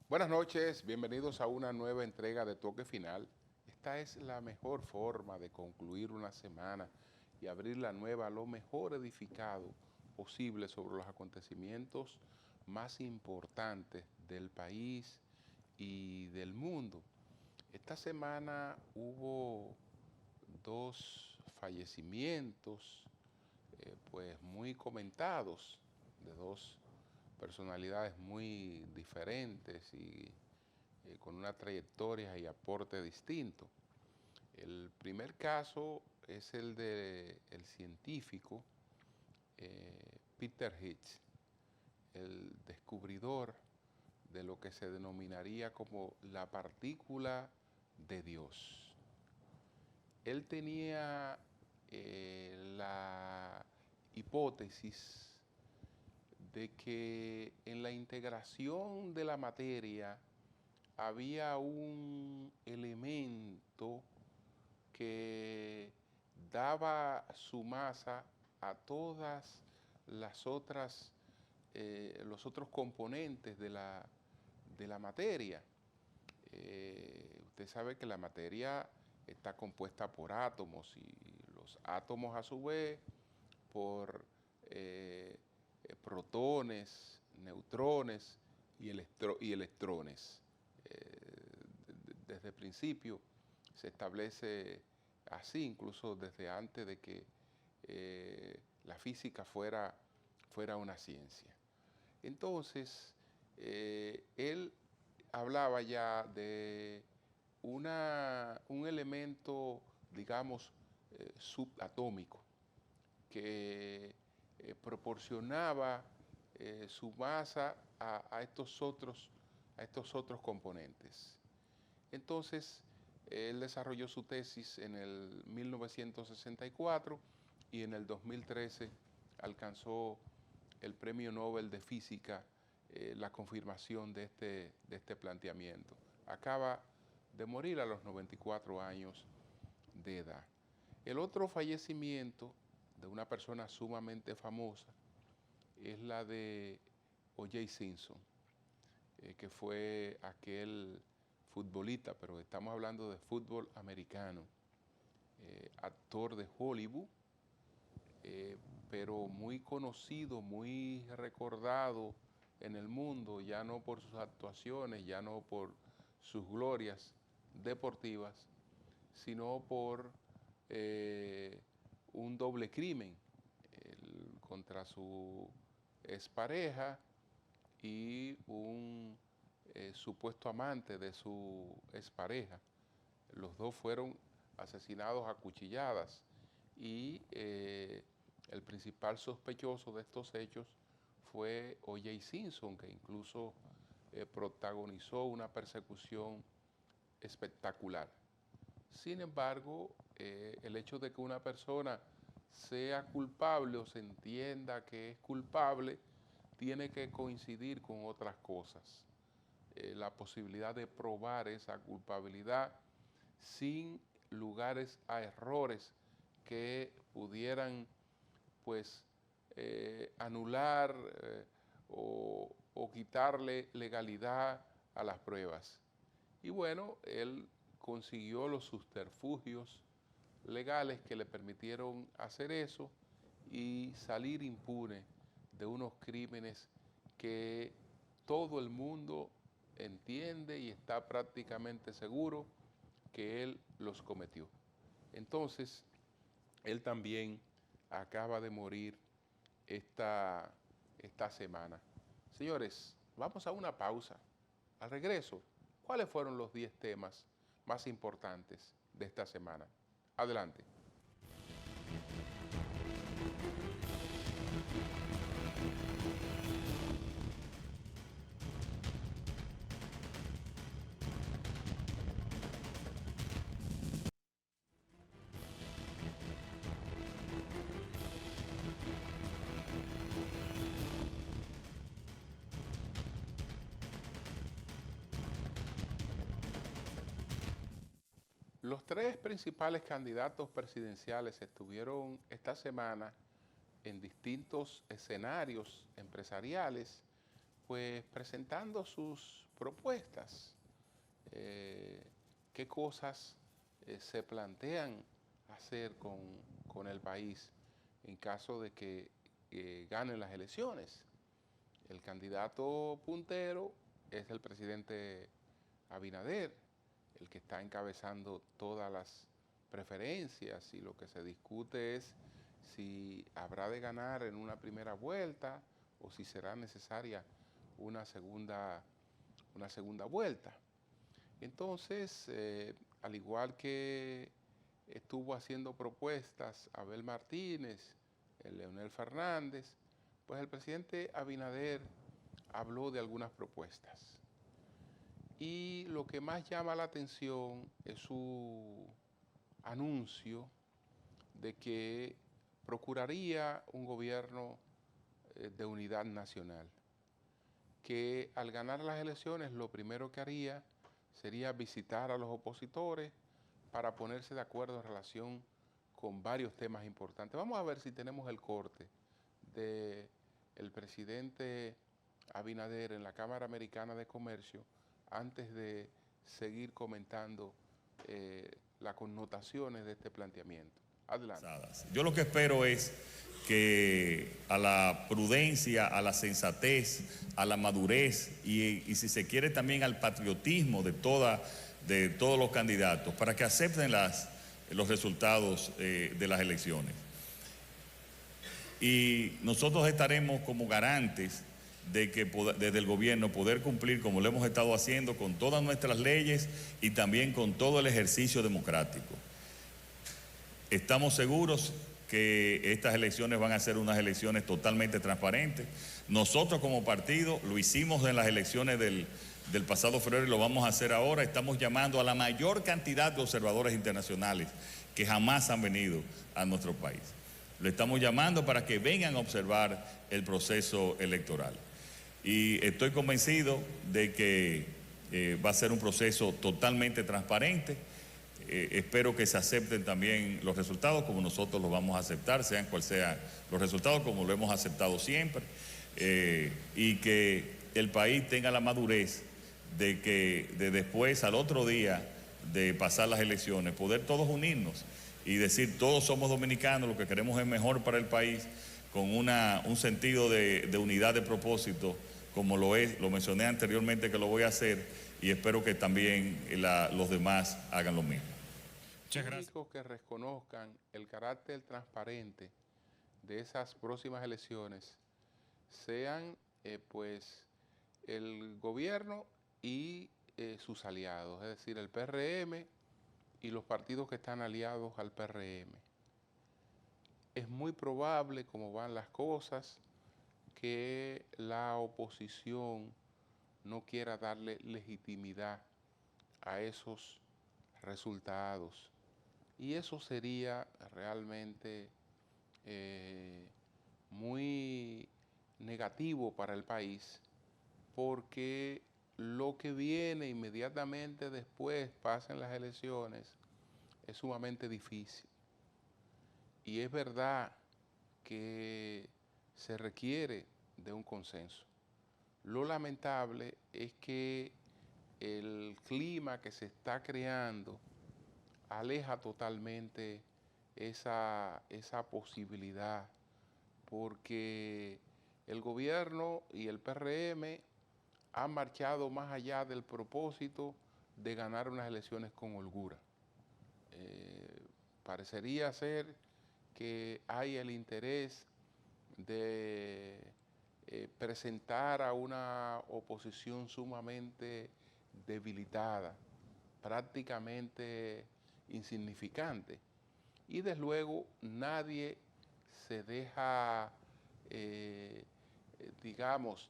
Buenas noches, bienvenidos a una nueva entrega de Toque Final. Esta es la mejor forma de concluir una semana y abrir la nueva lo mejor edificado posible sobre los acontecimientos más importantes del país y del mundo. Esta semana hubo dos fallecimientos pues muy comentados de dos personalidades muy diferentes y con una trayectoria y aporte distinto. El primer caso es el del científico Peter Hitch, el descubridor de lo que se denominaría como la partícula de Dios. Él tenía la hipótesis de que en la integración de la materia había un elemento que daba su masa a todas las otras, los otros componentes de la materia. Usted sabe que la materia está compuesta por átomos y los átomos a su vez por protones, neutrones y electrones. Desde el principio se establece así, incluso desde antes de que la física fuera una ciencia. Entonces, él hablaba ya de un elemento, digamos, subatómico, que proporcionaba su masa a estos otros componentes. Entonces, él desarrolló su tesis en el 1964 y en el 2013 alcanzó el Premio Nobel de Física, la confirmación de este planteamiento. Acaba de morir a los 94 años de edad. El otro fallecimiento de una persona sumamente famosa es la de O.J. Simpson, que fue aquel futbolista, pero estamos hablando de fútbol americano, actor de Hollywood, pero muy conocido, muy recordado en el mundo, ya no por sus actuaciones, ya no por sus glorias deportivas, sino por un doble crimen contra su expareja y un supuesto amante de su expareja. Los dos fueron asesinados a cuchilladas y el principal sospechoso de estos hechos fue O.J. Simpson, que incluso protagonizó una persecución espectacular. Sin embargo, el hecho de que una persona sea culpable o se entienda que es culpable tiene que coincidir con otras cosas. La posibilidad de probar esa culpabilidad sin lugares a errores que pudieran pues anular o quitarle legalidad a las pruebas. Y bueno, él consiguió los subterfugios legales que le permitieron hacer eso y salir impune de unos crímenes que todo el mundo entiende y está prácticamente seguro que él los cometió. Entonces, él también acaba de morir esta semana. Señores, vamos a una pausa. Al regreso, ¿cuáles fueron los 10 temas más importantes de esta semana? Adelante. Los tres principales candidatos presidenciales estuvieron esta semana en distintos escenarios empresariales, pues presentando sus propuestas, qué cosas se plantean hacer con el país en caso de que ganen las elecciones. El candidato puntero es el presidente Abinader, el que está encabezando todas las preferencias, y lo que se discute es si habrá de ganar en una primera vuelta o si será necesaria una segunda vuelta. Entonces, al igual que estuvo haciendo propuestas Abel Martínez, Leonel Fernández, pues el presidente Abinader habló de algunas propuestas. Y lo que más llama la atención es su anuncio de que procuraría un gobierno de unidad nacional, que al ganar las elecciones lo primero que haría sería visitar a los opositores para ponerse de acuerdo en relación con varios temas importantes. Vamos a ver si tenemos el corte del presidente Abinader en la Cámara Americana de Comercio antes de seguir comentando las connotaciones de este planteamiento. Adelante. Yo lo que espero es que a la prudencia, a la sensatez, a la madurez y si se quiere también al patriotismo de todos los candidatos para que acepten los resultados de las elecciones. Y nosotros estaremos como garantes de que desde el gobierno poder cumplir como lo hemos estado haciendo con todas nuestras leyes y también con todo el ejercicio democrático. Estamos seguros que estas elecciones van a ser unas elecciones totalmente transparentes. Nosotros como partido lo hicimos en las elecciones del pasado febrero y lo vamos a hacer ahora. Estamos llamando a la mayor cantidad de observadores internacionales que jamás han venido a nuestro país. Lo estamos llamando para que vengan a observar el proceso electoral. Y estoy convencido de que va a ser un proceso totalmente transparente. Espero que se acepten también los resultados como nosotros los vamos a aceptar, sean cuales sean los resultados, como lo hemos aceptado siempre, y que el país tenga la madurez de que después, al otro día de pasar las elecciones, poder todos unirnos y decir todos somos dominicanos, lo que queremos es mejor para el país, con un sentido de unidad de propósito, como lo mencioné anteriormente que lo voy a hacer, y espero que también los demás hagan lo mismo. Muchas gracias. Que reconozcan el carácter transparente de esas próximas elecciones sean pues el gobierno y sus aliados, es decir, el PRM y los partidos que están aliados al PRM. Es muy probable, como van las cosas, que la oposición no quiera darle legitimidad a esos resultados. Y eso sería realmente muy negativo para el país, porque lo que viene inmediatamente después, pasen las elecciones, es sumamente difícil. Y es verdad que se requiere de un consenso. Lo lamentable es que el clima que se está creando aleja totalmente esa posibilidad, porque el gobierno y el PRM han marchado más allá del propósito de ganar unas elecciones con holgura. Parecería ser que hay el interés de presentar a una oposición sumamente debilitada, prácticamente insignificante, y desde luego nadie se deja, digamos,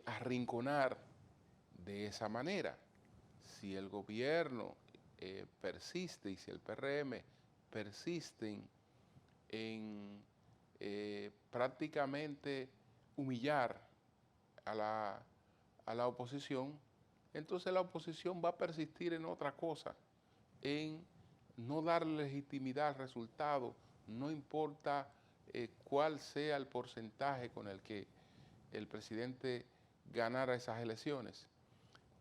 arrinconar de esa manera. Si el gobierno persiste y si el PRM persisten en prácticamente humillar a la oposición, entonces la oposición va a persistir en otra cosa, en no darle legitimidad al resultado, no importa cuál sea el porcentaje con el que el presidente ganara esas elecciones.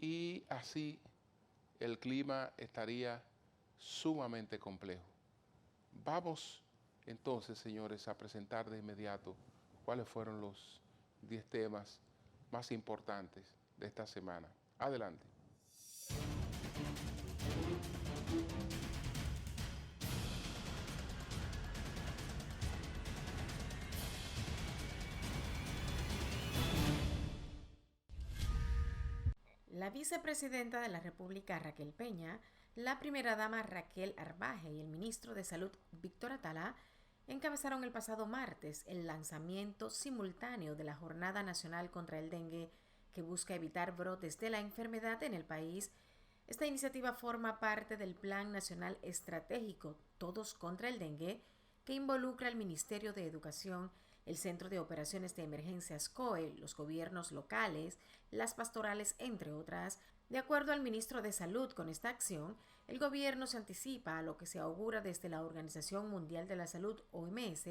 y así el clima estaría sumamente complejo. Vamos entonces, señores, a presentar de inmediato cuáles fueron los 10 temas más importantes de esta semana. Adelante. La vicepresidenta de la República, Raquel Peña, la primera dama Raquel Arbaje y el ministro de Salud, Víctor Atala, encabezaron el pasado martes el lanzamiento simultáneo de la Jornada Nacional contra el Dengue, que busca evitar brotes de la enfermedad en el país. Esta iniciativa forma parte del Plan Nacional Estratégico Todos contra el Dengue, que involucra al Ministerio de Educación, el Centro de Operaciones de Emergencias COE, los gobiernos locales, las pastorales, entre otras. De acuerdo al ministro de Salud, con esta acción, el gobierno se anticipa a lo que se augura desde la Organización Mundial de la Salud, OMS,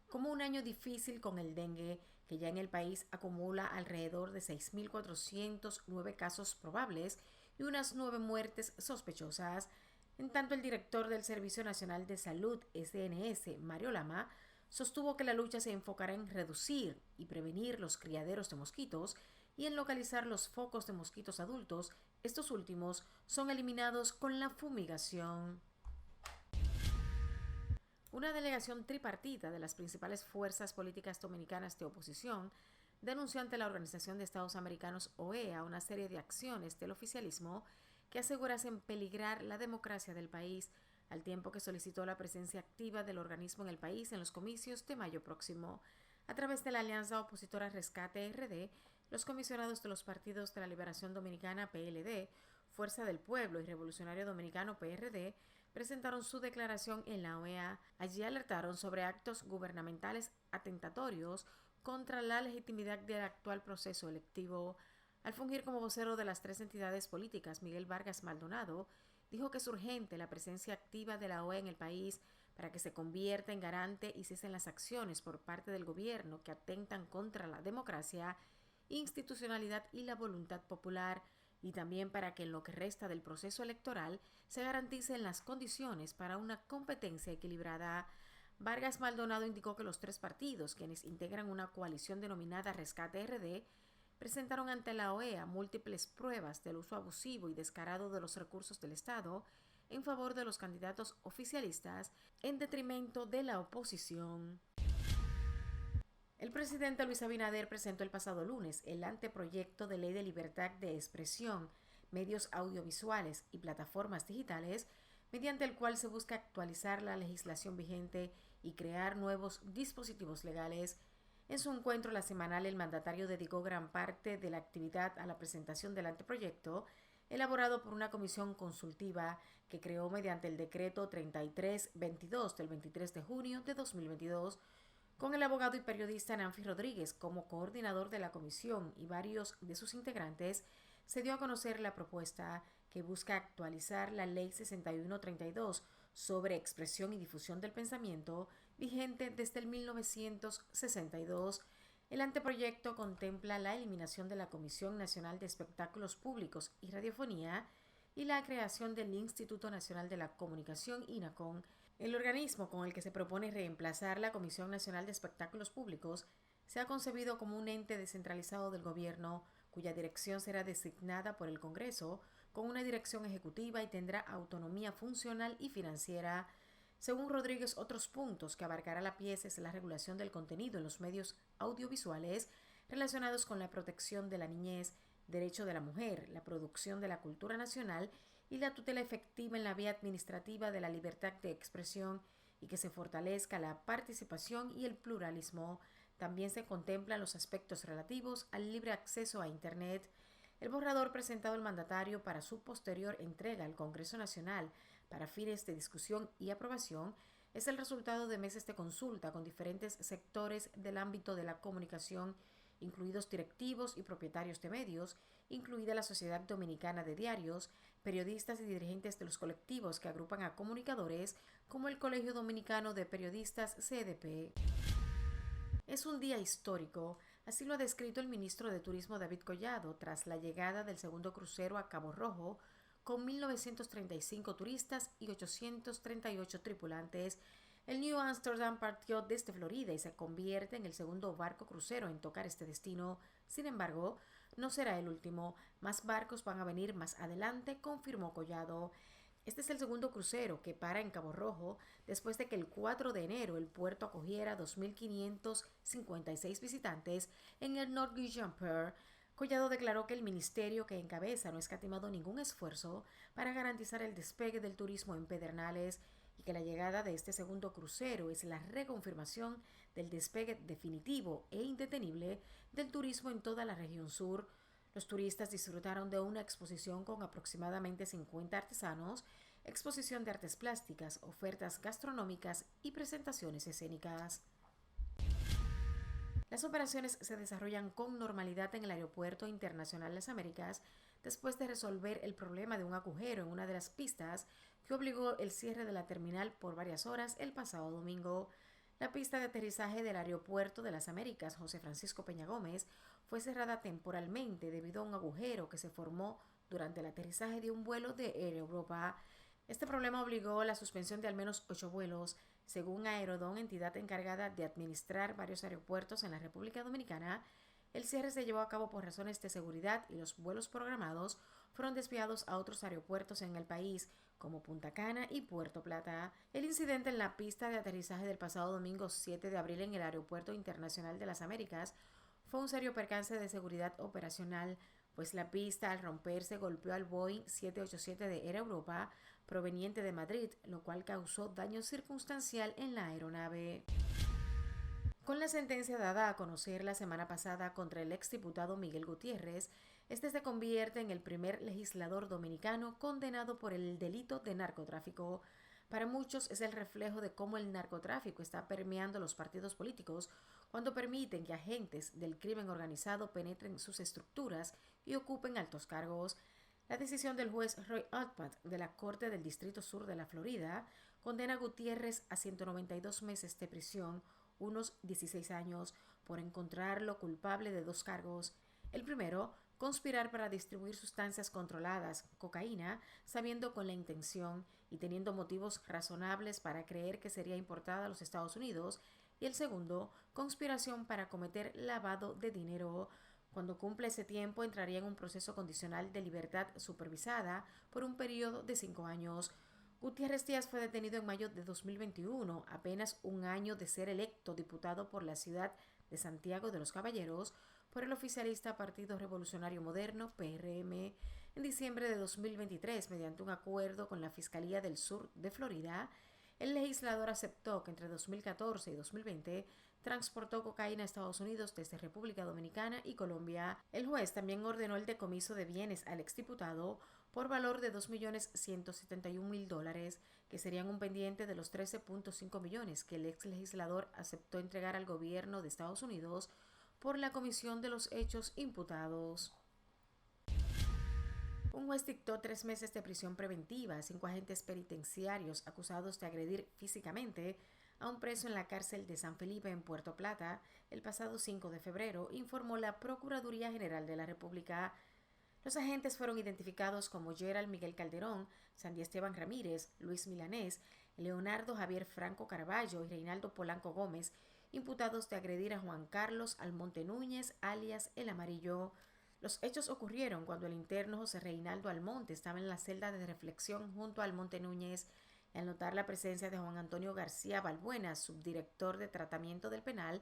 como un año difícil con el dengue, que ya en el país acumula alrededor de 6.409 casos probables y unas 9 muertes sospechosas. En tanto, el director del Servicio Nacional de Salud, SNS, Mario Lama, sostuvo que la lucha se enfocará en reducir y prevenir los criaderos de mosquitos y en localizar los focos de mosquitos adultos. Estos últimos son eliminados con la fumigación. Una delegación tripartita de las principales fuerzas políticas dominicanas de oposición denunció ante la Organización de Estados Americanos, OEA, una serie de acciones del oficialismo que asegurasen peligrar la democracia del país, al tiempo que solicitó la presencia activa del organismo en el país en los comicios de mayo próximo. A través de la alianza opositora Rescate RD, los comisionados de los partidos de la Liberación Dominicana, PLD, Fuerza del Pueblo y Revolucionario Dominicano, PRD, presentaron su declaración en la OEA. Allí alertaron sobre actos gubernamentales atentatorios contra la legitimidad del actual proceso electivo. Al fungir como vocero de las 3 entidades políticas, Miguel Vargas Maldonado dijo que es urgente la presencia activa de la OEA en el país para que se convierta en garante y cesen las acciones por parte del gobierno que atentan contra la democracia, institucionalidad y la voluntad popular, y también para que en lo que resta del proceso electoral se garanticen las condiciones para una competencia equilibrada. Vargas Maldonado indicó que los 3 partidos, quienes integran una coalición denominada Rescate RD, presentaron ante la OEA múltiples pruebas del uso abusivo y descarado de los recursos del Estado en favor de los candidatos oficialistas en detrimento de la oposición. El presidente Luis Abinader presentó el pasado lunes el anteproyecto de Ley de Libertad de Expresión, Medios Audiovisuales y Plataformas Digitales, mediante el cual se busca actualizar la legislación vigente y crear nuevos dispositivos legales. En su encuentro la semanal, el mandatario dedicó gran parte de la actividad a la presentación del anteproyecto, elaborado por una comisión consultiva que creó mediante el decreto 3322 del 23 de junio de 2022, con el abogado y periodista Nanfi Rodríguez como coordinador de la comisión y varios de sus integrantes. Se dio a conocer la propuesta que busca actualizar la Ley 6132 sobre expresión y difusión del pensamiento, vigente desde el 1962. El anteproyecto contempla la eliminación de la Comisión Nacional de Espectáculos Públicos y Radiofonía y la creación del Instituto Nacional de la Comunicación, INACON. El organismo con el que se propone reemplazar la Comisión Nacional de Espectáculos Públicos se ha concebido como un ente descentralizado del gobierno, cuya dirección será designada por el Congreso, con una dirección ejecutiva, y tendrá autonomía funcional y financiera. Según Rodríguez, otros puntos que abarcará la pieza es la regulación del contenido en los medios audiovisuales relacionados con la protección de la niñez, derecho de la mujer, la producción de la cultura nacional y la tutela efectiva en la vía administrativa de la libertad de expresión, y que se fortalezca la participación y el pluralismo. También se contemplan los aspectos relativos al libre acceso a Internet. El borrador presentado al mandatario para su posterior entrega al Congreso Nacional para fines de discusión y aprobación es el resultado de meses de consulta con diferentes sectores del ámbito de la comunicación, incluidos directivos y propietarios de medios, incluida la Sociedad Dominicana de Diarios, periodistas y dirigentes de los colectivos que agrupan a comunicadores, como el Colegio Dominicano de Periodistas, CDP. Es un día histórico. Así lo ha descrito el ministro de Turismo David Collado tras la llegada del segundo crucero a Cabo Rojo con 1.935 turistas y 838 tripulantes. El New Amsterdam partió desde Florida y se convierte en el segundo barco crucero en tocar este destino. Sin embargo, no será el último. Más barcos van a venir más adelante, confirmó Collado. Este es el segundo crucero que para en Cabo Rojo después de que el 4 de enero el puerto acogiera 2.556 visitantes en el Nord-Guyan-Peur. Collado declaró que el ministerio que encabeza no ha escatimado ningún esfuerzo para garantizar el despegue del turismo en Pedernales y que la llegada de este segundo crucero es la reconfirmación del despegue definitivo e indetenible del turismo en toda la región sur. Los turistas disfrutaron de una exposición con aproximadamente 50 artesanos, exposición de artes plásticas, ofertas gastronómicas y presentaciones escénicas. Las operaciones se desarrollan con normalidad en el Aeropuerto Internacional Las Américas después de resolver el problema de un agujero en una de las pistas que obligó el cierre de la terminal por varias horas el pasado domingo. La pista de aterrizaje del Aeropuerto de las Américas José Francisco Peña Gómez fue cerrada temporalmente debido a un agujero que se formó durante el aterrizaje de un vuelo de Air Europa. Este problema obligó a la suspensión de al menos 8 vuelos. Según Aerodón, entidad encargada de administrar varios aeropuertos en la República Dominicana, el cierre se llevó a cabo por razones de seguridad y los vuelos programados fueron desviados a otros aeropuertos en el país, como Punta Cana y Puerto Plata. El incidente en la pista de aterrizaje del pasado domingo 7 de abril en el Aeropuerto Internacional de las Américas fue un serio percance de seguridad operacional, pues la pista al romperse golpeó al Boeing 787 de Air Europa proveniente de Madrid, lo cual causó daño circunstancial en la aeronave. Con la sentencia dada a conocer la semana pasada contra el exdiputado Miguel Gutiérrez, este se convierte en el primer legislador dominicano condenado por el delito de narcotráfico. Para muchos es el reflejo de cómo el narcotráfico está permeando los partidos políticos cuando permiten que agentes del crimen organizado penetren sus estructuras y ocupen altos cargos. La decisión del juez Roy Altman de la Corte del Distrito Sur de la Florida condena a Gutiérrez a 192 meses de prisión, unos 16 años, por encontrarlo culpable de 2 cargos. El primero, conspirar para distribuir sustancias controladas, cocaína, sabiendo con la intención y teniendo motivos razonables para creer que sería importada a los Estados Unidos. Y el segundo, conspiración para cometer lavado de dinero. Cuando cumple ese tiempo, entraría en un proceso condicional de libertad supervisada por un periodo de 5 años. Gutiérrez Díaz fue detenido en mayo de 2021, apenas un año de ser electo diputado por la ciudad de Santiago de los Caballeros por el oficialista Partido Revolucionario Moderno, PRM. En diciembre de 2023, mediante un acuerdo con la Fiscalía del Sur de Florida, el legislador aceptó que entre 2014 y 2020 transportó cocaína a Estados Unidos desde República Dominicana y Colombia. El juez también ordenó el decomiso de bienes al exdiputado por valor de $2.171.000, que serían un pendiente de los 13.5 millones que el ex legislador aceptó entregar al gobierno de Estados Unidos por la comisión de los hechos imputados. Un juez dictó 3 meses de prisión preventiva a 5 agentes penitenciarios acusados de agredir físicamente a un preso en la cárcel de San Felipe en Puerto Plata el pasado 5 de febrero, informó la Procuraduría General de la República. Los agentes fueron identificados como Gerald Miguel Calderón, Sandy Esteban Ramírez, Luis Milanés, Leonardo Javier Franco Caraballo y Reinaldo Polanco Gómez, imputados de agredir a Juan Carlos Almonte Núñez, alias El Amarillo. Los hechos ocurrieron cuando el interno José Reinaldo Almonte estaba en la celda de reflexión junto a Almonte Núñez. Al notar la presencia de Juan Antonio García Balbuena, subdirector de tratamiento del penal,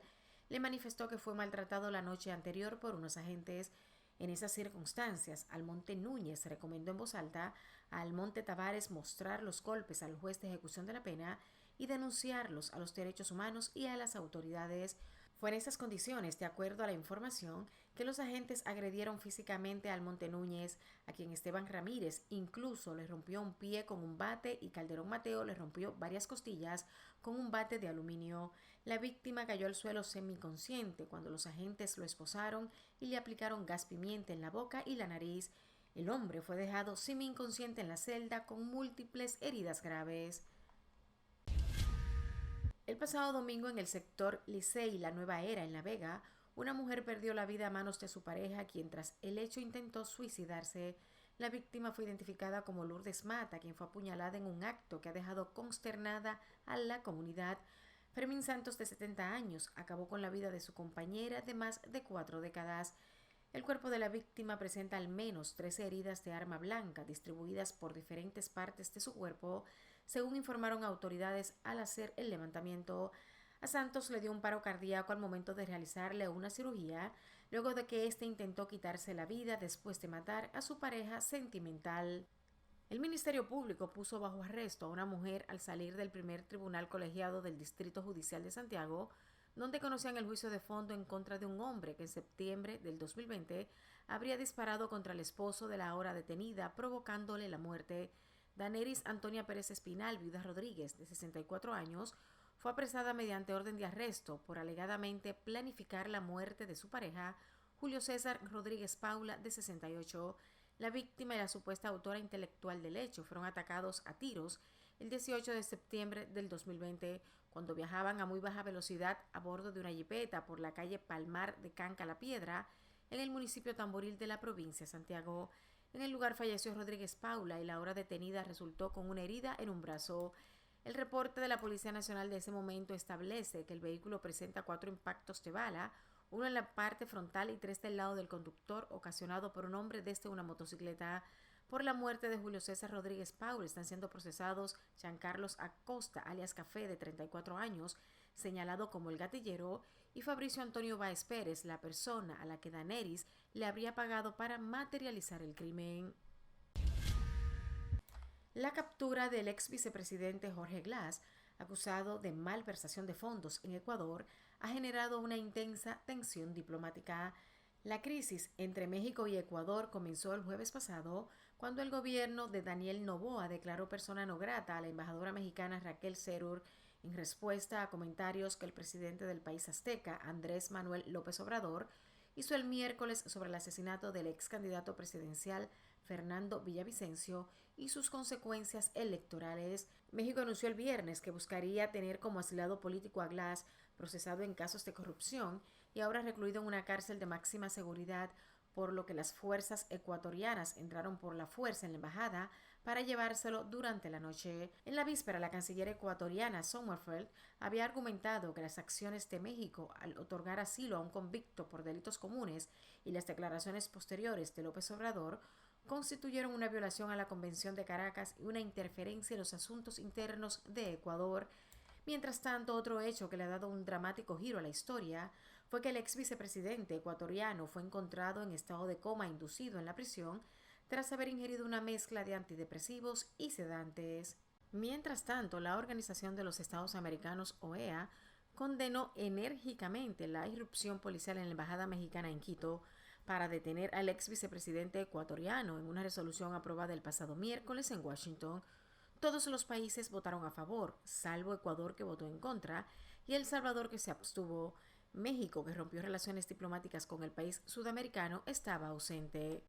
le manifestó que fue maltratado la noche anterior por unos agentes. En esas circunstancias, Almonte Núñez recomendó en voz alta a Almonte Tavares mostrar los golpes al juez de ejecución de la pena y denunciarlos a los derechos humanos y a las autoridades. Fue en esas condiciones, de acuerdo a la información, que los agentes agredieron físicamente a Almonte Núñez, a quien Esteban Ramírez incluso le rompió un pie con un bate y Calderón Mateo le rompió varias costillas con un bate de aluminio. La víctima cayó al suelo semiconsciente cuando los agentes lo esposaron y le aplicaron gas pimienta en la boca y la nariz. El hombre fue dejado semi-inconsciente en la celda con múltiples heridas graves. El pasado domingo en el sector Licey La Nueva Era en La Vega, una mujer perdió la vida a manos de su pareja, quien tras el hecho intentó suicidarse. La víctima fue identificada como Lourdes Mata, quien fue apuñalada en un acto que ha dejado consternada a la comunidad. Fermín Santos, de 70 años, acabó con la vida de su compañera de más de 4 décadas. El cuerpo de la víctima presenta al menos 13 heridas de arma blanca distribuidas por diferentes partes de su cuerpo, según informaron autoridades al hacer el levantamiento. A Santos le dio un paro cardíaco al momento de realizarle una cirugía, luego de que éste intentó quitarse la vida después de matar a su pareja sentimental. El Ministerio Público puso bajo arresto a una mujer al salir del primer tribunal colegiado del Distrito Judicial de Santiago, donde conocían el juicio de fondo en contra de un hombre que en septiembre del 2020 habría disparado contra el esposo de la ahora detenida, provocándole la muerte. Daneris Antonia Pérez Espinal, viuda Rodríguez, de 64 años, fue apresada mediante orden de arresto por alegadamente planificar la muerte de su pareja, Julio César Rodríguez Paula, de 68. La víctima y la supuesta autora intelectual del hecho fueron atacados a tiros el 18 de septiembre del 2020, cuando viajaban a muy baja velocidad a bordo de una jipeta por la calle Palmar de Canca La Piedra, en el municipio Tamboril de la provincia de Santiago. En el lugar falleció Rodríguez Paula y la ahora detenida resultó con una herida en un brazo. El reporte de la Policía Nacional de ese momento establece que el vehículo presenta 4 impactos de bala, uno en la parte frontal y 3 del lado del conductor, ocasionado por un hombre desde una motocicleta. Por la muerte de Julio César Rodríguez Paula están siendo procesados Giancarlos Acosta, alias Café, de 34 años, señalado como el gatillero, y Fabricio Antonio Báez Pérez, la persona a la que Daneris le habría pagado para materializar el crimen. La captura del ex vicepresidente Jorge Glass, acusado de malversación de fondos en Ecuador, ha generado una intensa tensión diplomática. La crisis entre México y Ecuador comenzó el jueves pasado, cuando el gobierno de Daniel Noboa declaró persona no grata a la embajadora mexicana Raquel Serur en respuesta a comentarios que el presidente del país azteca, Andrés Manuel López Obrador, hizo el miércoles sobre el asesinato del ex candidato presidencial Fernando Villavicencio y sus consecuencias electorales. México anunció el viernes que buscaría tener como asilado político a Glass, procesado en casos de corrupción y ahora recluido en una cárcel de máxima seguridad, por lo que las fuerzas ecuatorianas entraron por la fuerza en la embajada para llevárselo durante la noche. En la víspera, la canciller ecuatoriana Sommerfeld había argumentado que las acciones de México al otorgar asilo a un convicto por delitos comunes y las declaraciones posteriores de López Obrador constituyeron una violación a la Convención de Caracas y una interferencia en los asuntos internos de Ecuador. Mientras tanto, otro hecho que le ha dado un dramático giro a la historia fue que el ex vicepresidente ecuatoriano fue encontrado en estado de coma inducido en la prisión tras haber ingerido una mezcla de antidepresivos y sedantes. Mientras tanto, la Organización de los Estados Americanos, OEA, condenó enérgicamente la irrupción policial en la embajada mexicana en Quito para detener al ex vicepresidente ecuatoriano en una resolución aprobada el pasado miércoles en Washington. Todos los países votaron a favor, salvo Ecuador, que votó en contra, y El Salvador, que se abstuvo. México, que rompió relaciones diplomáticas con el país sudamericano, estaba ausente.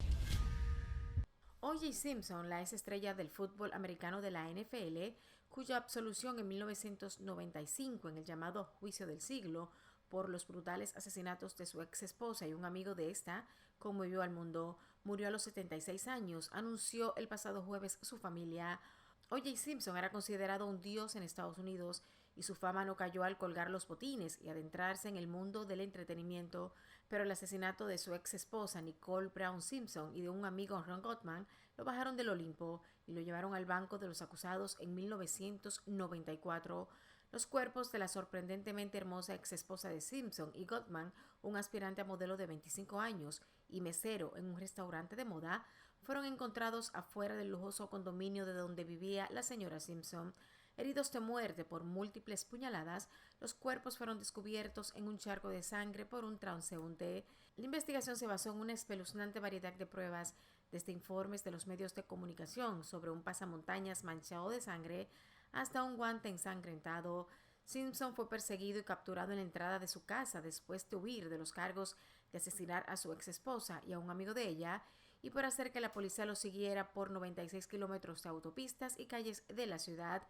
O.J. Simpson, la ex estrella del fútbol americano de la NFL, cuya absolución en 1995 en el llamado Juicio del Siglo por los brutales asesinatos de su ex esposa y un amigo de esta, conmovió al mundo, murió a los 76 años, anunció el pasado jueves su familia. O.J. Simpson era considerado un dios en Estados Unidos y su fama no cayó al colgar los botines y adentrarse en el mundo del entretenimiento, pero el asesinato de su ex esposa Nicole Brown Simpson y de un amigo, Ron Gottman, lo bajaron del Olimpo y lo llevaron al banco de los acusados en 1994. Los cuerpos de la sorprendentemente hermosa ex esposa de Simpson y Gottman, un aspirante a modelo de 25 años y mesero en un restaurante de moda, fueron encontrados afuera del lujoso condominio de donde vivía la señora Simpson. Heridos de muerte por múltiples puñaladas, los cuerpos fueron descubiertos en un charco de sangre por un transeúnte. La investigación se basó en una espeluznante variedad de pruebas, desde informes de los medios de comunicación sobre un pasamontañas manchado de sangre hasta un guante ensangrentado. Simpson fue perseguido y capturado en la entrada de su casa después de huir de los cargos de asesinar a su ex esposa y a un amigo de ella, y por hacer que la policía lo siguiera por 96 kilómetros de autopistas y calles de la ciudad.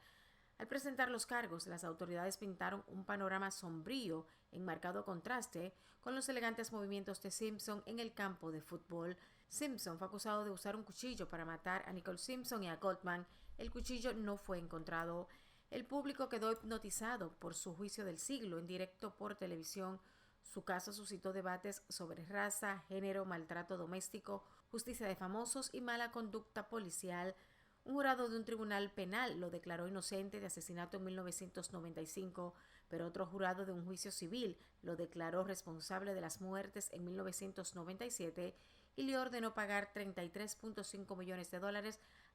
Al presentar los cargos, las autoridades pintaron un panorama sombrío en marcado contraste con los elegantes movimientos de Simpson en el campo de fútbol. Simpson fue acusado de usar un cuchillo para matar a Nicole Simpson y a Goldman. El cuchillo no fue encontrado. El público quedó hipnotizado por su juicio del siglo en directo por televisión. Su caso suscitó debates sobre raza, género, maltrato doméstico, justicia de famosos y mala conducta policial. Un jurado de un tribunal penal lo declaró inocente de asesinato en 1995, pero otro jurado de un juicio civil lo declaró responsable de las muertes en 1997 y le ordenó pagar $33.5 millones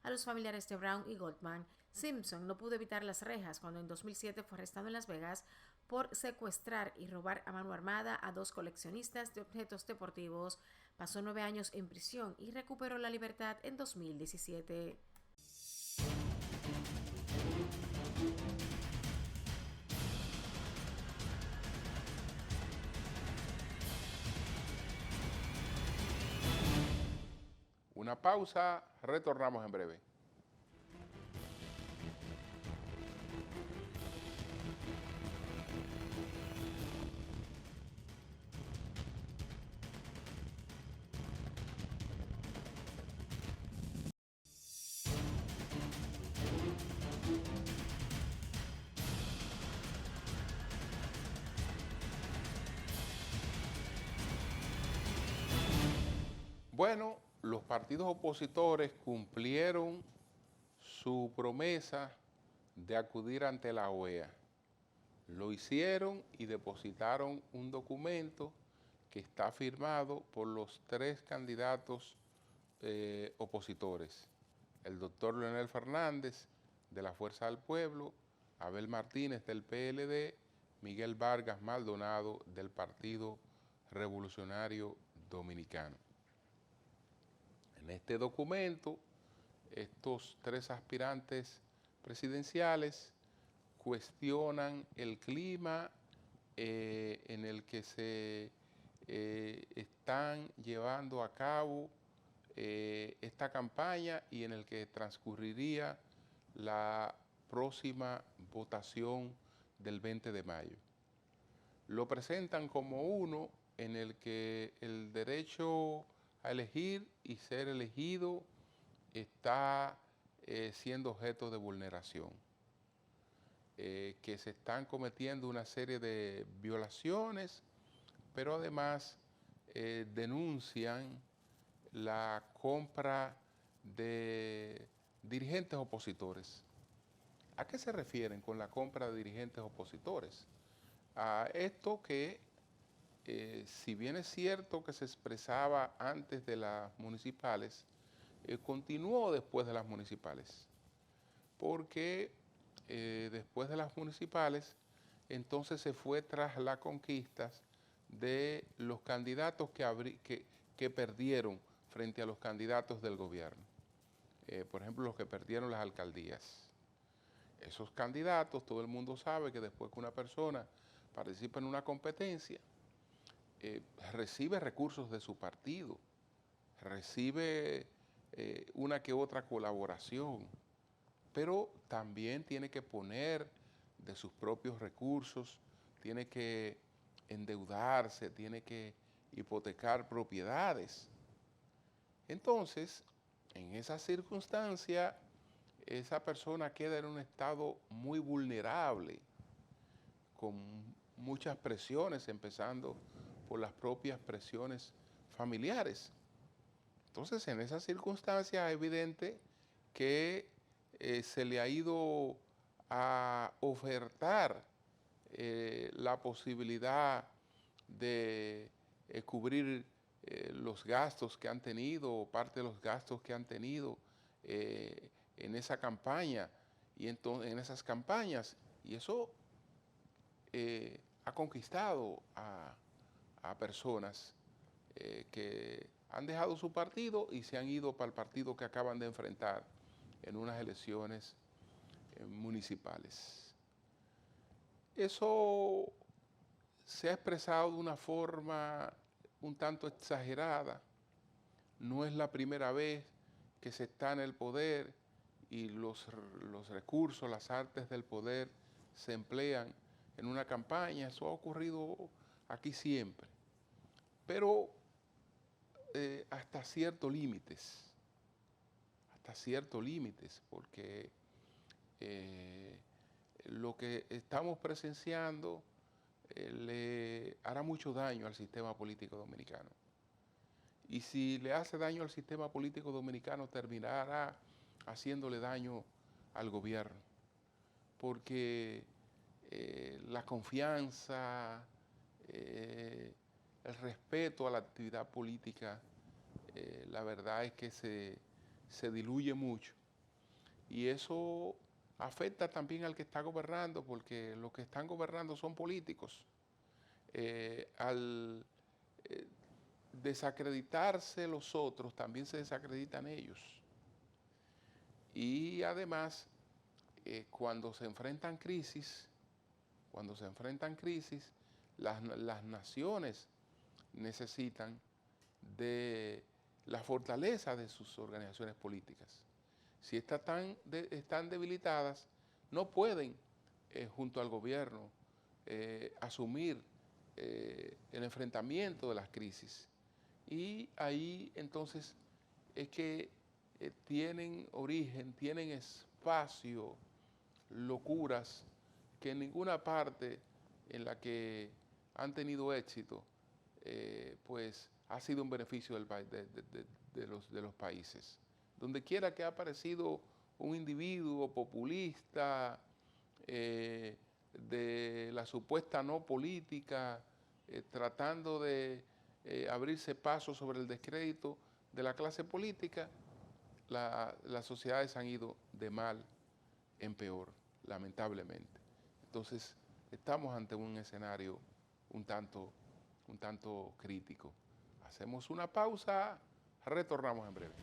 a los familiares de Brown y Goldman. Simpson no pudo evitar las rejas cuando en 2007 fue arrestado en Las Vegas por secuestrar y robar a mano armada a 2 coleccionistas de objetos deportivos. Pasó 9 años en prisión y recuperó la libertad en 2017. Una pausa, retornamos en breve. Bueno, los partidos opositores cumplieron su promesa de acudir ante la OEA. Lo hicieron y depositaron un documento que está firmado por los 3 candidatos opositores. El doctor Leonel Fernández, de la Fuerza del Pueblo, Abel Martínez, del PLD, Miguel Vargas Maldonado, del Partido Revolucionario Dominicano. En este documento, estos 3 aspirantes presidenciales cuestionan el clima en el que se están llevando a cabo esta campaña y en el que transcurriría la próxima votación del 20 de mayo. Lo presentan como uno en el que el derecho a elegir y ser elegido está siendo objeto de vulneración, que se están cometiendo una serie de violaciones, pero además denuncian la compra de dirigentes opositores. ¿A qué se refieren con la compra de dirigentes opositores? A esto que si bien es cierto que se expresaba antes de las municipales, continuó después de las municipales, porque después de las municipales, entonces se fue tras las conquistas de los candidatos que perdieron frente a los candidatos del gobierno. Por ejemplo, los que perdieron las alcaldías. Esos candidatos, todo el mundo sabe que después que una persona participa en una competencia, recibe recursos de su partido, recibe una que otra colaboración, pero también tiene que poner de sus propios recursos, tiene que endeudarse, tiene que hipotecar propiedades. Entonces, en esa circunstancia, esa persona queda en un estado muy vulnerable, con muchas presiones, empezando por las propias presiones familiares. Entonces, en esa circunstancia es evidente que se le ha ido a ofertar la posibilidad de cubrir los gastos que han tenido, o parte de los gastos que han tenido en esa campaña y en esas campañas. Y eso ha conquistado a personas que han dejado su partido y se han ido para el partido que acaban de enfrentar en unas elecciones municipales. Eso se ha expresado de una forma un tanto exagerada. No es la primera vez que se está en el poder y los recursos, las artes del poder se emplean en una campaña. Eso ha ocurrido aquí siempre, pero hasta ciertos límites, porque lo que estamos presenciando le hará mucho daño al sistema político dominicano. Y si le hace daño al sistema político dominicano, terminará haciéndole daño al gobierno, porque la confianza, el respeto a la actividad política, la verdad es que se diluye mucho. Y eso afecta también al que está gobernando, porque los que están gobernando son políticos. Al desacreditarse los otros, también se desacreditan ellos. Y además, cuando se enfrentan crisis, las naciones necesitan de la fortaleza de sus organizaciones políticas. Si están debilitadas, no pueden, junto al gobierno, asumir el enfrentamiento de las crisis. Y ahí entonces es que tienen origen, tienen espacio, locuras que en ninguna parte en la que han tenido éxito, pues ha sido un beneficio de los países. Donde quiera que ha aparecido un individuo populista, de la supuesta no política, tratando de abrirse paso sobre el descrédito de la clase política, las sociedades han ido de mal en peor, lamentablemente. Entonces, estamos ante un escenario un tanto crítico. Hacemos una pausa, retornamos en breve.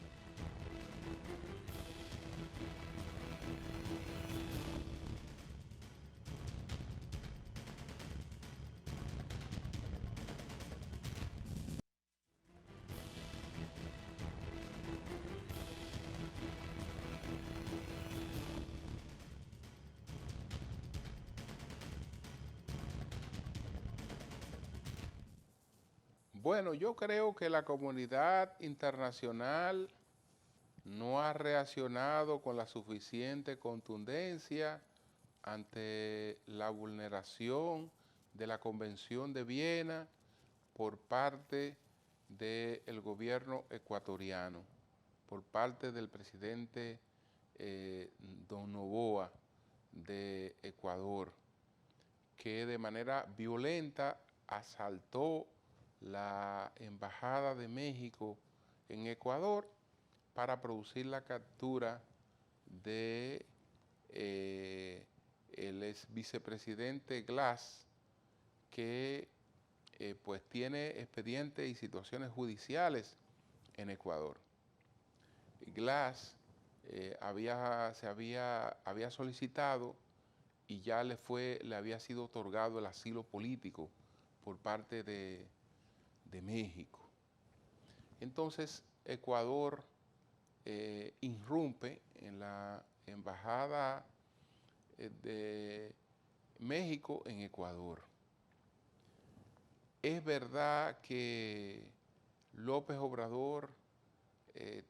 Bueno, yo creo que la comunidad internacional no ha reaccionado con la suficiente contundencia ante la vulneración de la Convención de Viena por parte del gobierno ecuatoriano, por parte del presidente Don Noboa de Ecuador, que de manera violenta asaltó la Embajada de México en Ecuador para producir la captura de el ex vicepresidente Glass, que pues tiene expedientes y situaciones judiciales en Ecuador. Glass había solicitado y ya le había sido otorgado el asilo político por parte de México. Entonces, Ecuador irrumpe en la Embajada de México en Ecuador. Es verdad que López Obrador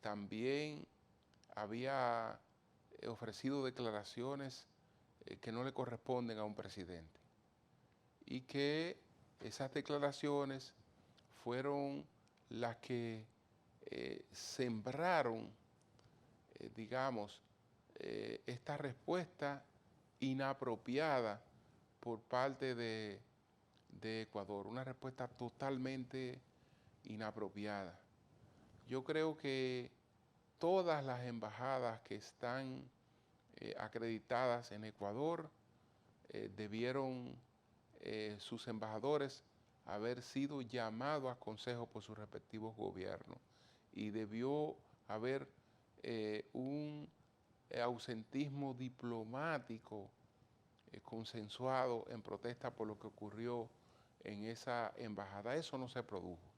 también había ofrecido declaraciones que no le corresponden a un presidente, y que esas declaraciones fueron las que sembraron, digamos, esta respuesta inapropiada por parte de Ecuador, una respuesta totalmente inapropiada. Yo creo que todas las embajadas que están acreditadas en Ecuador debieron sus embajadores haber sido llamados a consejo por sus respectivos gobiernos, y debió haber un ausentismo diplomático consensuado en protesta por lo que ocurrió en esa embajada. Eso no se produjo.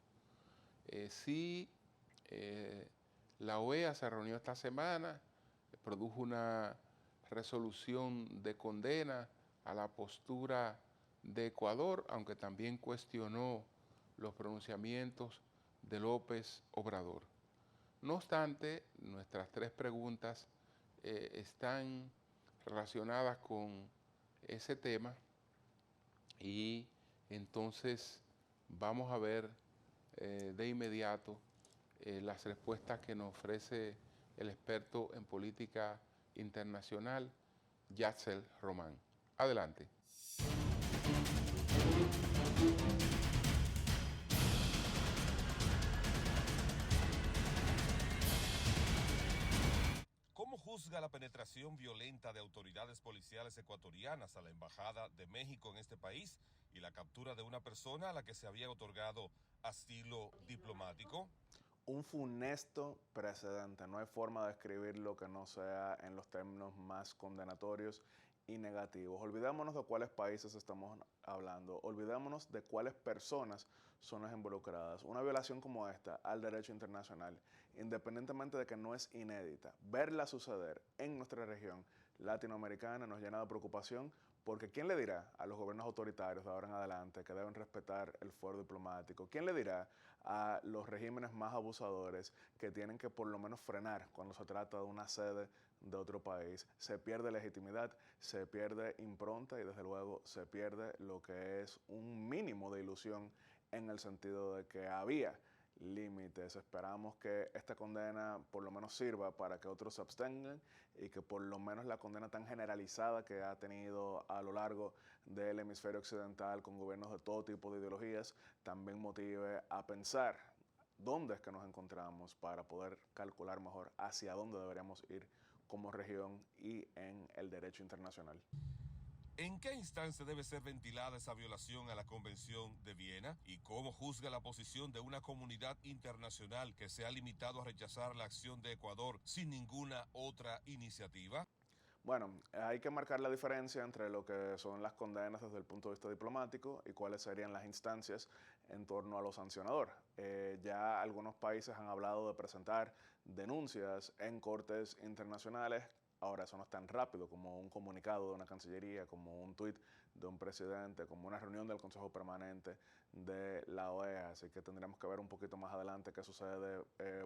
Sí, la OEA se reunió esta semana produjo una resolución de condena a la postura de Ecuador, aunque también cuestionó los pronunciamientos de López Obrador. No obstante, nuestras tres preguntas están relacionadas con ese tema y entonces vamos a ver de inmediato las respuestas que nos ofrece el experto en política internacional, Yatzel Román. Adelante. ¿Cómo juzga la penetración violenta de autoridades policiales ecuatorianas a la Embajada de México en este país y la captura de una persona a la que se había otorgado asilo diplomático? Un funesto precedente. No hay forma de escribirlo que no sea en los términos más condenatorios y negativos. Olvidémonos de cuáles países estamos hablando. Olvidémonos de cuáles personas son las involucradas. Una violación como esta al derecho internacional, independientemente de que no es inédita, verla suceder en nuestra región latinoamericana nos llena de preocupación, porque ¿quién le dirá a los gobiernos autoritarios de ahora en adelante que deben respetar el fuero diplomático? ¿Quién le dirá a los regímenes más abusadores que tienen que por lo menos frenar cuando se trata de una sede de otro país? Se pierde legitimidad, se pierde impronta y desde luego se pierde lo que es un mínimo de ilusión en el sentido de que había límites. Esperamos que esta condena por lo menos sirva para que otros se abstengan y que por lo menos la condena tan generalizada que ha tenido a lo largo del hemisferio occidental con gobiernos de todo tipo de ideologías también motive a pensar dónde es que nos encontramos para poder calcular mejor hacia dónde deberíamos ir como región y en el derecho internacional. ¿En qué instancia debe ser ventilada esa violación a la Convención de Viena? ¿Y cómo juzga la posición de una comunidad internacional que se ha limitado a rechazar la acción de Ecuador sin ninguna otra iniciativa? Bueno, hay que marcar la diferencia entre lo que son las condenas desde el punto de vista diplomático y cuáles serían las instancias en torno a lo sancionador. Ya algunos países han hablado de presentar denuncias en cortes internacionales. Ahora, eso no es tan rápido como un comunicado de una cancillería, como un tuit de un presidente, como una reunión del Consejo Permanente de la OEA. Así que tendremos que ver un poquito más adelante qué sucede,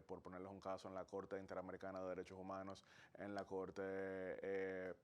por ponerles un caso, en la Corte Interamericana de Derechos Humanos, en la Corte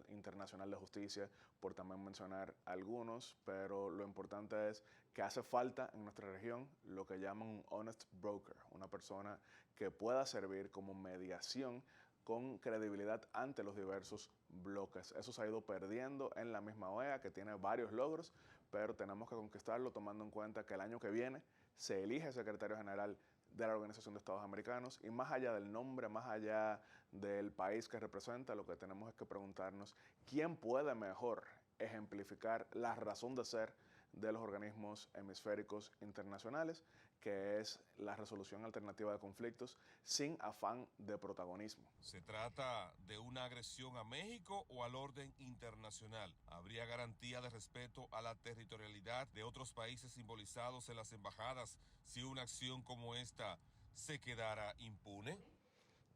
Internacional de Justicia, por también mencionar algunos. Pero lo importante es que hace falta en nuestra región lo que llaman un honest broker, una persona que pueda servir como mediación con credibilidad ante los diversos bloques. Eso se ha ido perdiendo en la misma OEA, que tiene varios logros, pero tenemos que conquistarlo tomando en cuenta que el año que viene se elige secretario general de la Organización de Estados Americanos y más allá del nombre, más allá del país que representa, lo que tenemos es que preguntarnos quién puede mejor ejemplificar la razón de ser de los organismos hemisféricos internacionales, que es la resolución alternativa de conflictos sin afán de protagonismo. ¿Se trata de una agresión a México o al orden internacional? ¿Habría garantía de respeto a la territorialidad de otros países simbolizados en las embajadas si una acción como esta se quedara impune?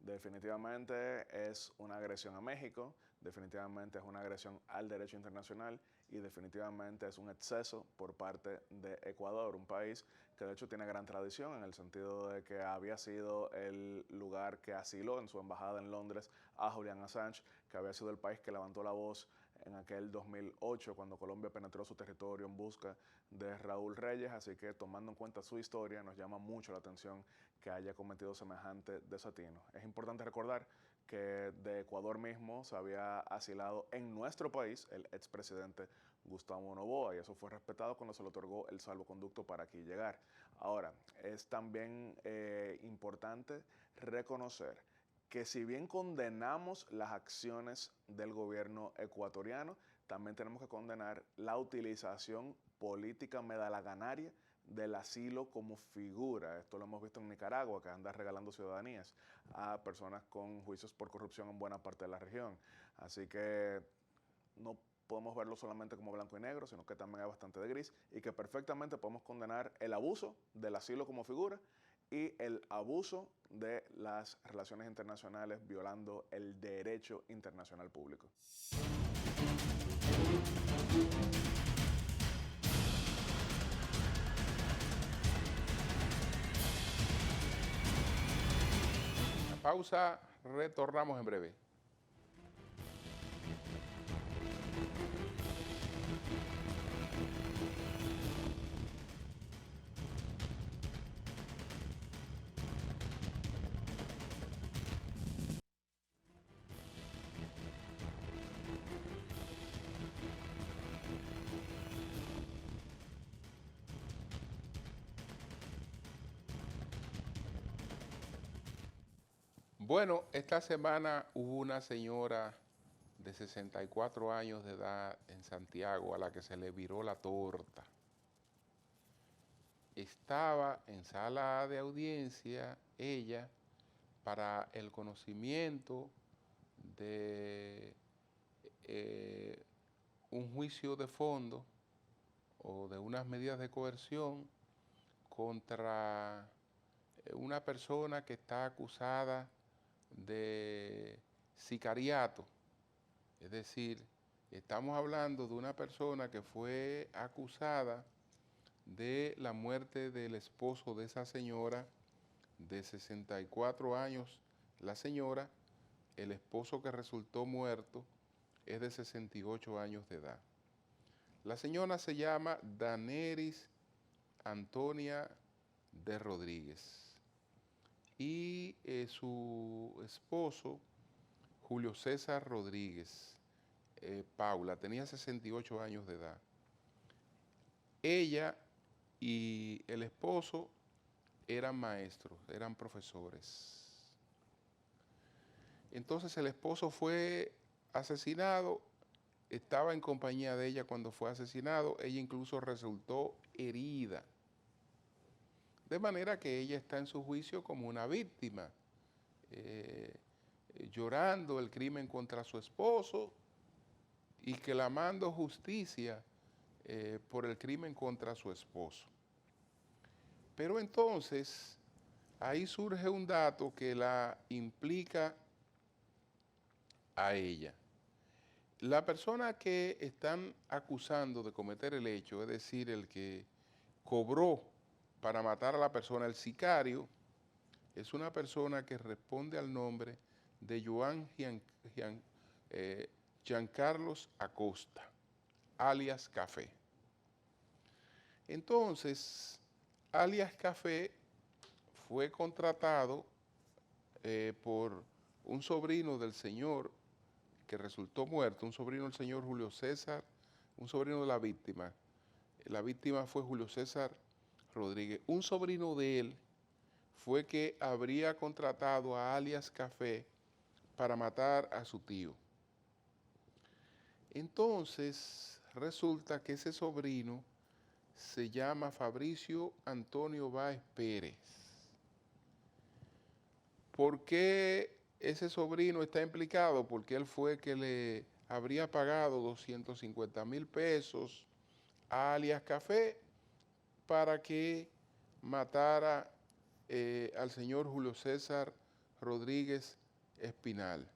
Definitivamente es una agresión a México, definitivamente es una agresión al derecho internacional y definitivamente es un exceso por parte de Ecuador, un país que de hecho tiene gran tradición en el sentido de que había sido el lugar que asiló en su embajada en Londres a Julian Assange, que había sido el país que levantó la voz en aquel 2008 cuando Colombia penetró su territorio en busca de Raúl Reyes. Así que tomando en cuenta su historia nos llama mucho la atención que haya cometido semejante desatino. Es importante recordar que de Ecuador mismo se había asilado en nuestro país el expresidente Gustavo Noboa y eso fue respetado cuando se le otorgó el salvoconducto para aquí llegar. Ahora, es también importante reconocer que si bien condenamos las acciones del gobierno ecuatoriano, también tenemos que condenar la utilización política medalaganaria del asilo como figura. Esto lo hemos visto en Nicaragua, que anda regalando ciudadanías a personas con juicios por corrupción en buena parte de la región. Así que no podemos verlo solamente como blanco y negro, sino que también hay bastante de gris y que perfectamente podemos condenar el abuso del asilo como figura y el abuso de las relaciones internacionales violando el derecho internacional público. Pausa, retornamos en breve. Bueno, esta semana hubo una señora de 64 años de edad en Santiago a la que se le viró la torta. Estaba en sala de audiencia ella para el conocimiento de un juicio de fondo o de unas medidas de coerción contra una persona que está acusada de sicariato. Es decir, estamos hablando de una persona que fue acusada de la muerte del esposo de esa señora de 64 años. La señora, el esposo que resultó muerto, es de 68 años de edad. La señora se llama Daneris Antonia de Rodríguez. Y su esposo, Julio César Rodríguez, Paula, tenía 68 años de edad. Ella y el esposo eran maestros, eran profesores. Entonces el esposo fue asesinado, estaba en compañía de ella cuando fue asesinado, ella incluso resultó herida. De manera que ella está en su juicio como una víctima, llorando el crimen contra su esposo y clamando justicia por el crimen contra su esposo. Pero entonces, ahí surge un dato que la implica a ella. La persona que están acusando de cometer el hecho, es decir, el que cobró para matar a la persona, el sicario, es una persona que responde al nombre de Joan Giancarlos Acosta, alias Café. Entonces, alias Café fue contratado por un sobrino del señor que resultó muerto, un sobrino del señor Julio César, un sobrino de la víctima. La víctima fue Julio César Rodríguez. Un sobrino de él fue que habría contratado a alias Café para matar a su tío. Entonces, resulta que ese sobrino se llama Fabricio Antonio Báez Pérez. ¿Por qué ese sobrino está implicado? Porque él fue que le habría pagado 250,000 pesos a alias Café para que matara al señor Julio César Rodríguez Espinal.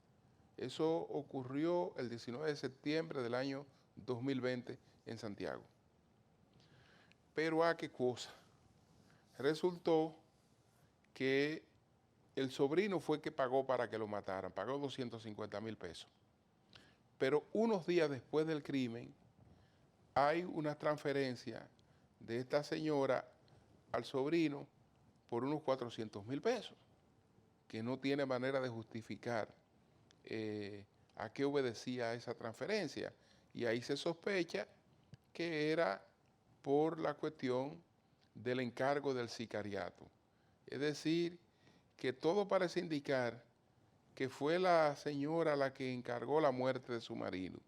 Eso ocurrió el 19 de septiembre del año 2020 en Santiago. Pero ¿a qué cosa? Resultó que el sobrino fue que pagó para que lo mataran, pagó 250,000 pesos. Pero unos días después del crimen, hay una transferencia de esta señora al sobrino por unos 400,000 pesos, que no tiene manera de justificar a qué obedecía esa transferencia. Y ahí se sospecha que era por la cuestión del encargo del sicariato. Es decir, que todo parece indicar que fue la señora la que encargó la muerte de su marido,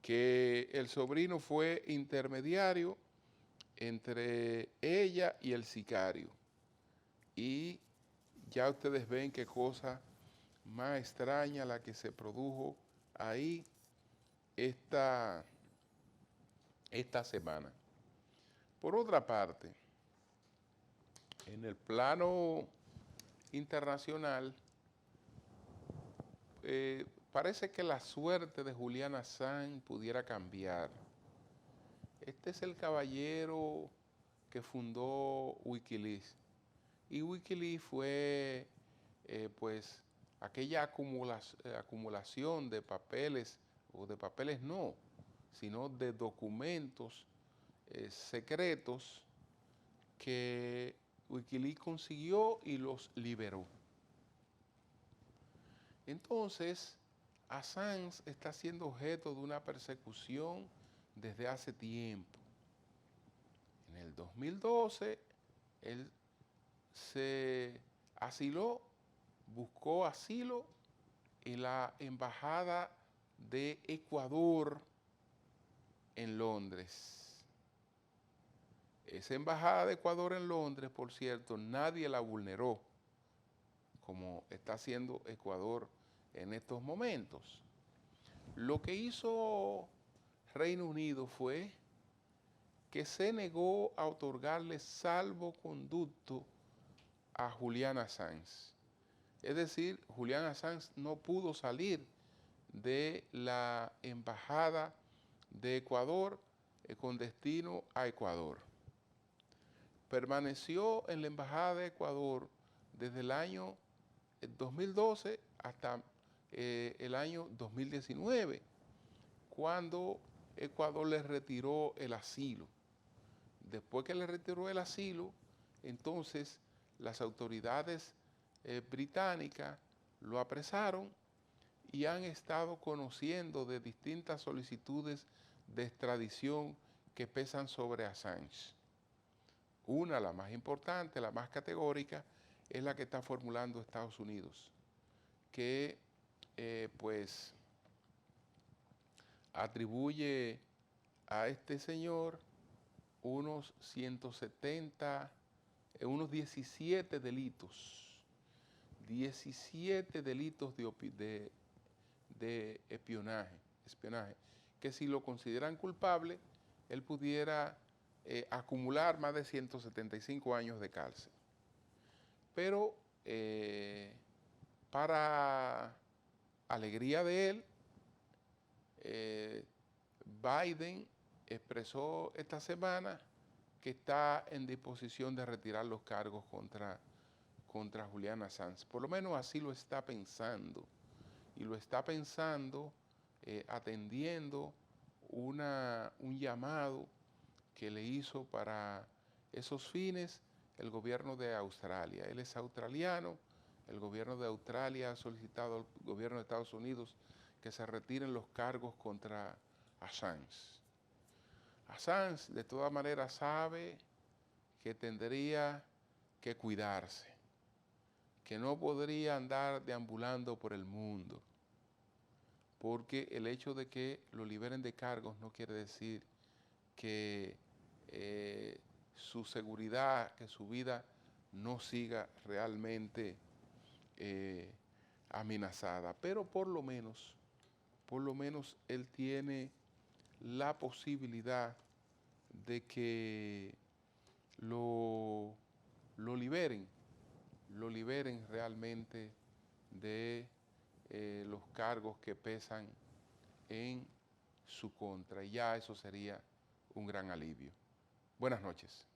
que el sobrino fue intermediario entre ella y el sicario. Y ya ustedes ven qué cosa más extraña la que se produjo ahí esta semana. Por otra parte, En el plano internacional, parece que la suerte de Julian Assange pudiera cambiar. Este es el caballero que fundó Wikileaks. Y Wikileaks fue, pues, aquella acumulación de papeles, o de papeles no, sino de documentos secretos que Wikileaks consiguió y los liberó. Entonces, Assange está siendo objeto de una persecución desde hace tiempo. En el 2012, él se asiló, buscó asilo en la Embajada de Ecuador en Londres. Esa Embajada de Ecuador en Londres, por cierto, nadie la vulneró, como está haciendo Ecuador en estos momentos. Lo que hizo Reino Unido fue que se negó a otorgarle salvoconducto a Julian Assange. Es decir, Julian Assange no pudo salir de la Embajada de Ecuador con destino a Ecuador. Permaneció en la Embajada de Ecuador desde el año 2012 hasta el año 2019, cuando Ecuador le retiró el asilo. Después que le retiró el asilo, entonces las autoridades británicas lo apresaron y han estado conociendo de distintas solicitudes de extradición que pesan sobre Assange. Una, la más importante, la más categórica, es la que está formulando Estados Unidos, que pues atribuye a este señor unos 17 delitos, 17 delitos de espionaje, que si lo consideran culpable, él pudiera acumular más de 175 años de cárcel. Pero para alegría de él, Biden expresó esta semana que está en disposición de retirar los cargos contra Julian Assange. Por lo menos así lo está pensando. Y lo está pensando atendiendo un llamado que le hizo para esos fines el gobierno de Australia. Él es australiano. El gobierno de Australia ha solicitado al gobierno de Estados Unidos que se retiren los cargos contra Assange. Assange de todas maneras sabe que tendría que cuidarse, que no podría andar deambulando por el mundo, porque el hecho de que lo liberen de cargos no quiere decir que su seguridad, que su vida no siga realmente amenazada, pero por lo menos él tiene la posibilidad de que lo liberen realmente de los cargos que pesan en su contra, y ya eso sería un gran alivio. Buenas noches.